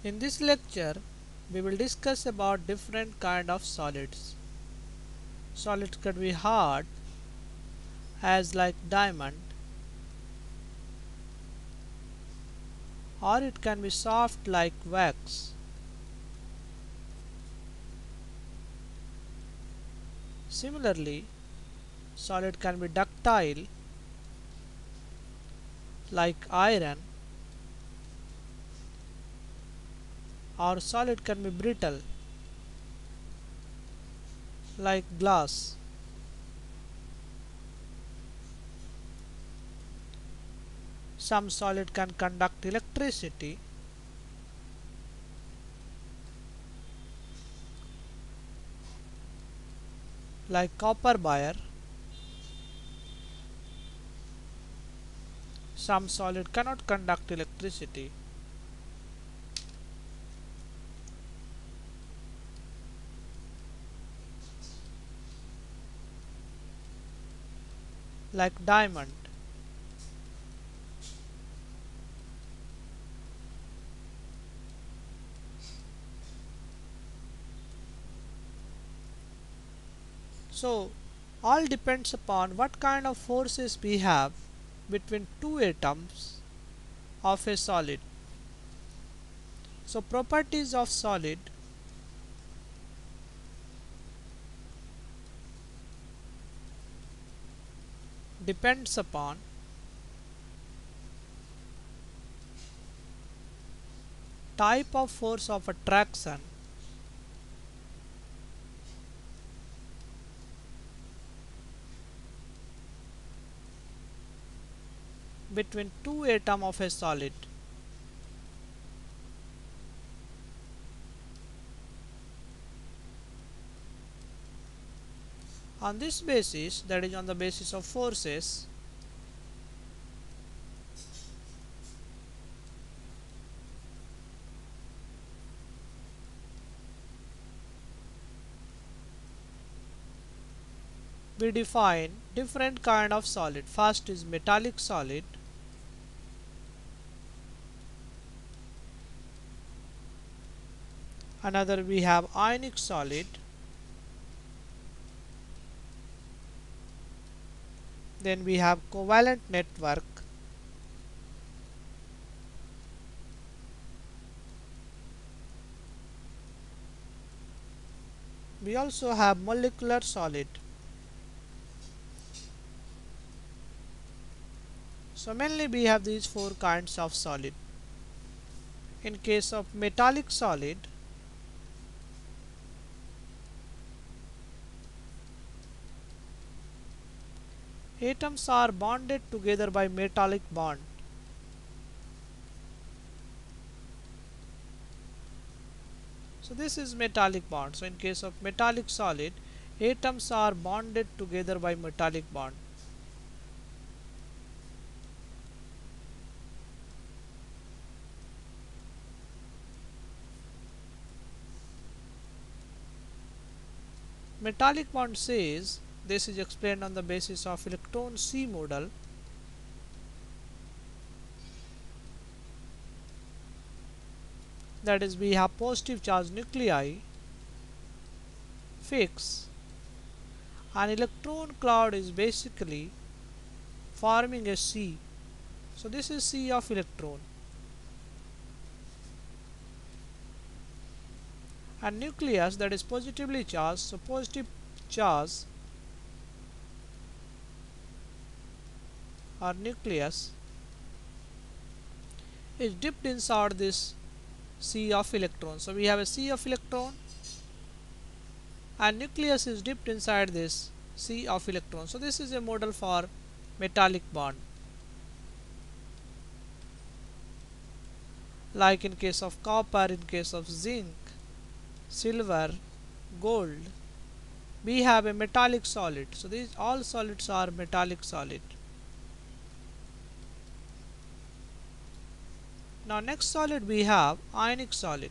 In this lecture, we will discuss about different kind of solids. Solids can be hard as like diamond, or it can be soft like wax. Similarly, solid can be ductile like iron, or solid can be brittle like glass. Some solid can conduct electricity like copper wire. Some solid cannot conduct electricity like diamond. So all depends upon what kind of forces we have between two atoms of a solid. So properties of solid depends upon type of force of attraction, between two atoms of a solid. On this basis, that is on the basis of forces, we define different kind of solid. First is metallic solid, another we have ionic solid, then we have covalent network, we also have molecular solid. So mainly we have these four kinds of solid. In case of metallic solid, atoms are bonded together by metallic bond. So this is metallic bond. So in case of metallic solid, atoms are bonded together by metallic bond. Metallic bond says this is explained on the basis of electron C model. That is, we have positive charge nuclei fix. An electron cloud is basically forming a C. So this is C of electron. And nucleus, that is positively charged, so positive charge or nucleus is dipped inside this C of electron. So we have a C of electron and nucleus is dipped inside this C of electron. So this is a model for metallic bond. Like in case of copper, in case of zinc, silver, gold, we have a metallic solid. So these all solids are metallic solid. Now next solid we have ionic solid.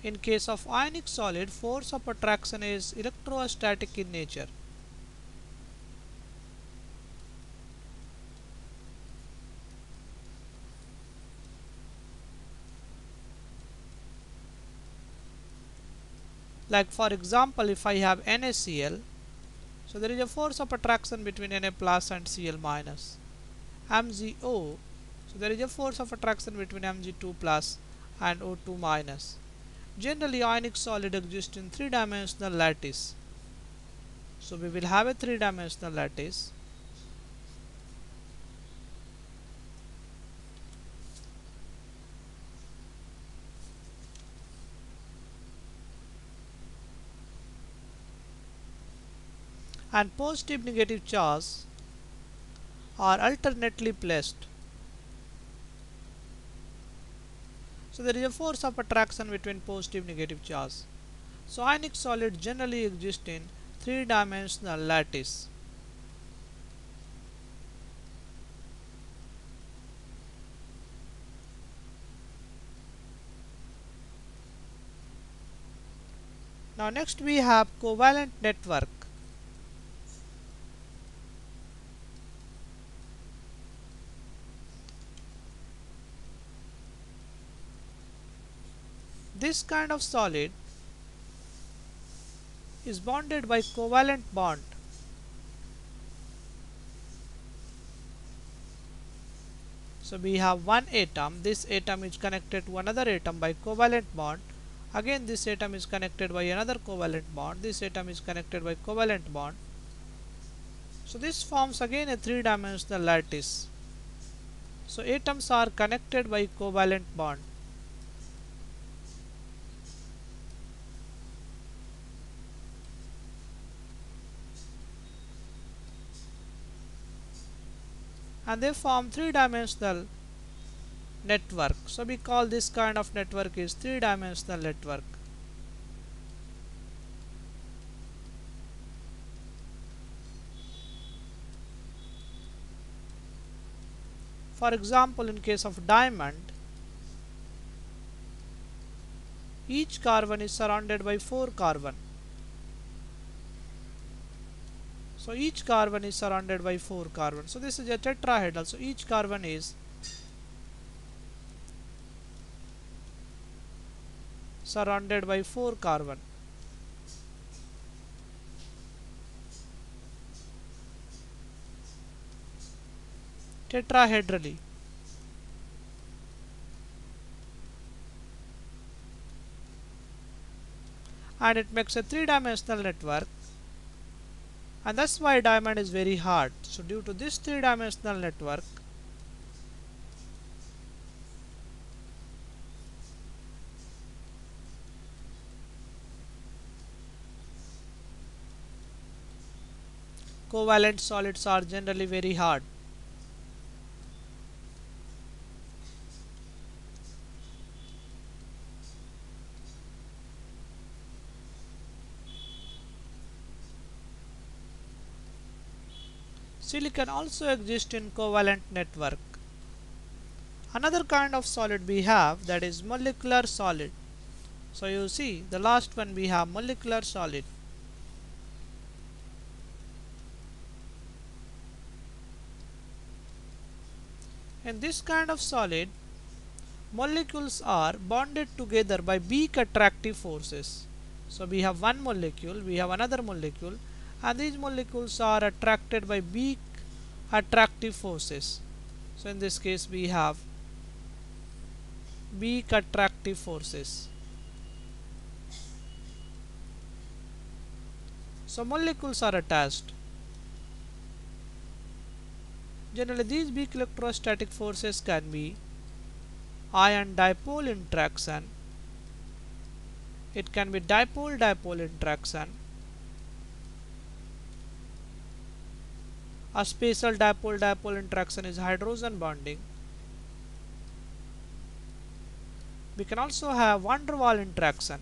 In case of ionic solid, force of attraction is electrostatic in nature. Like for example, if I have NaCl, so there is a force of attraction between Na plus and Cl minus. MgO, so there is a force of attraction between Mg2 plus and O2 minus. Generally, ionic solid exists in three-dimensional lattice. So we will have a three-dimensional lattice. And positive negative charge are alternately placed. So there is a force of attraction between positive negative charge. So ionic solids generally exist in three-dimensional lattice. Now next we have covalent network. This kind of solid is bonded by covalent bond. So we have one atom, this atom is connected to another atom by covalent bond. Again this atom is connected by another covalent bond, this atom is connected by covalent bond. So this forms again a three-dimensional lattice. So atoms are connected by covalent bond. And they form three-dimensional network. So we call this kind of network is three-dimensional network. For example, in case of diamond, each carbon is surrounded by 4 carbon. So each carbon is surrounded by 4 carbon. So this is a tetrahedral. So each carbon is surrounded by 4 carbon. Tetrahedrali. And it makes a three-dimensional network, and that's why diamond is very hard. So due to this three-dimensional network, covalent solids are generally very hard. Silicon also exists in covalent network. Another kind of solid we have, that is molecular solid. So you see the last one we have molecular solid. In this kind of solid, molecules are bonded together by weak attractive forces. So we have one molecule, we have another molecule, and these molecules are attracted by weak attractive forces. So in this case we have weak attractive forces. So molecules are attached. Generally these weak electrostatic forces can be ion dipole interaction, it can be dipole-dipole interaction, a special dipole-dipole interaction is hydrogen bonding. We can also have van der Waals interaction,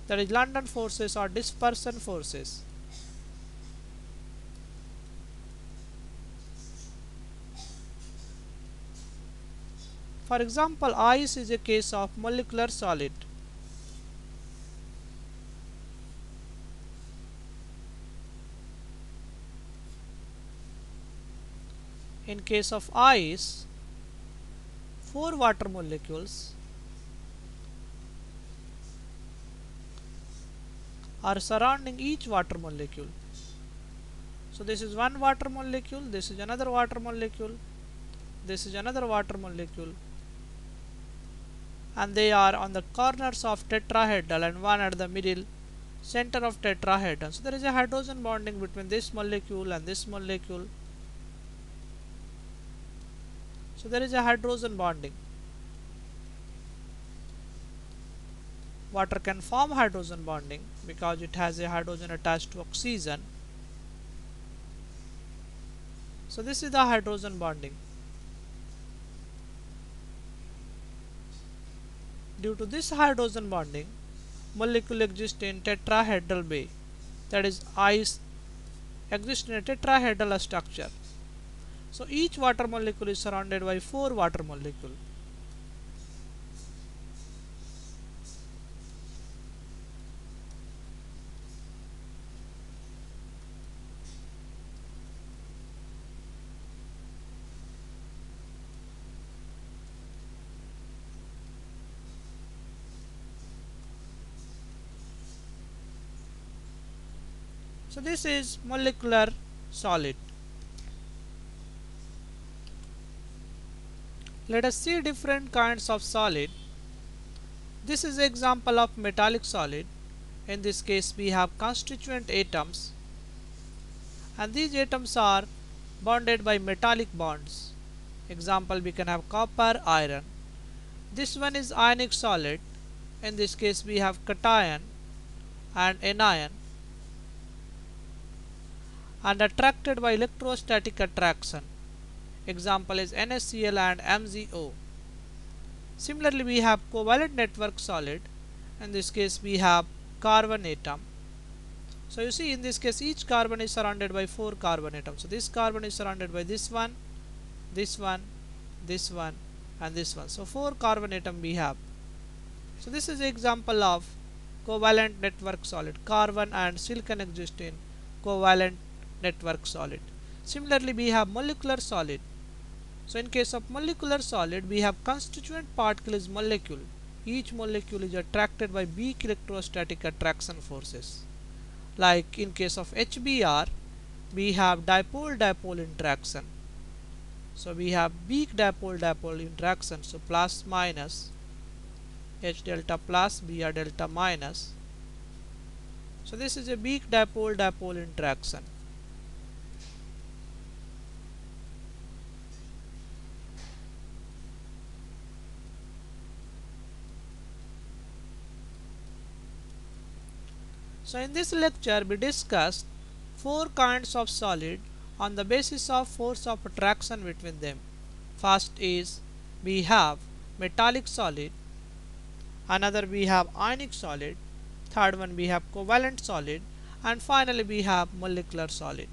that is London forces or dispersion forces. For example, ice is a case of molecular solid. In case of ice, 4 water molecules are surrounding each water molecule. So this is one water molecule, this is another water molecule, this is another water molecule, and they are on the corners of tetrahedral and one at the middle center of tetrahedron. So there is a hydrogen bonding between this molecule and this molecule. So there is a hydrogen bonding. Water can form hydrogen bonding because it has a hydrogen attached to oxygen. So this is the hydrogen bonding. Due to this hydrogen bonding, molecule exist in tetrahedral way, that is ice exist in a tetrahedral structure. So each water molecule is surrounded by 4 water molecules. So this is molecular solid. Let us see different kinds of solid. This is example of metallic solid. In this case we have constituent atoms, and these atoms are bonded by metallic bonds. Example, we can have copper, iron. This one is ionic solid. In this case we have cation and anion, and attracted by electrostatic attraction. Example is NaCl and MgO. Similarly, we have covalent network solid. In this case we have carbon atom. So you see, in this case each carbon is surrounded by 4 carbon atoms. So this carbon is surrounded by this one, this one, this one, and this one. So 4 carbon atom we have. So this is an example of covalent network solid. Carbon and silicon exist in covalent network solid. Similarly, we have molecular solid. So in case of molecular solid, we have constituent particle is molecule. Each molecule is attracted by weak electrostatic attraction forces. Like in case of HBr, we have dipole-dipole interaction. So we have weak dipole-dipole interaction. So plus minus, H delta plus, Br delta minus. So this is a weak dipole-dipole interaction. So in this lecture we discussed 4 kinds of solid on the basis of force of attraction between them. First is we have metallic solid, another we have ionic solid, third one we have covalent solid, and finally we have molecular solid.